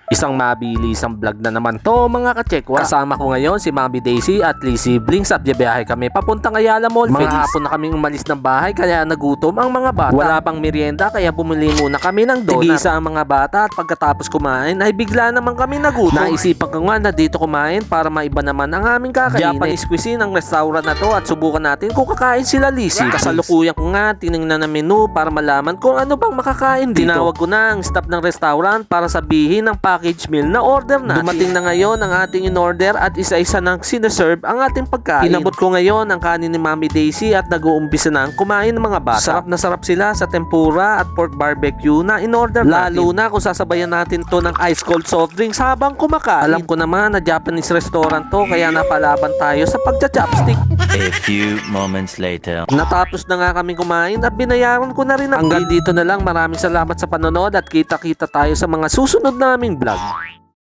Isang mabilisang vlog na naman to mga kachekwa. Kasama ko ngayon si Mami Daisy at Lee Siblings at biyahe kami papuntang Ayala Mall. Mga hapon na kaming umalis ng bahay kaya nagutom ang mga bata. Wala pang merienda kaya bumili muna kami ng donut. Tigisa ang mga bata at pagkatapos kumain ay bigla naman kami nagutom. Naisipan ko nga na dito kumain para maiba naman ang aming kakainin. Japanese cuisine ang restaurant na to at subukan natin kung kakain sila Lee Siblings. Kasalukuyan ko nga tinignan ang menu para malaman kung ano bang makakain dito. Tinawag ko na ang staff ng restaurant para sabihin ang package meal na order natin. Dumating na ngayon ang ating in-order at isa-isa nang sineserve ang ating pagkain. Inabot ko ngayon ang kanin ni Mami Daisy at nag-uumpisa na ang kumain ng mga bata. Sarap na sarap sila sa tempura at pork barbecue na in-order natin. Lalo na kung sasabayan natin to ng ice cold soft drinks habang kumakain. Alam ko naman na Japanese restaurant to kaya napalaban tayo sa pagcha-chopstick. A few moments later. Natapos na nga kami kumain at binayaran ko na rin ang hanggang dito na lang. Maraming salamat sa panonood at kita-kita tayo sa mga susunod naming vlog.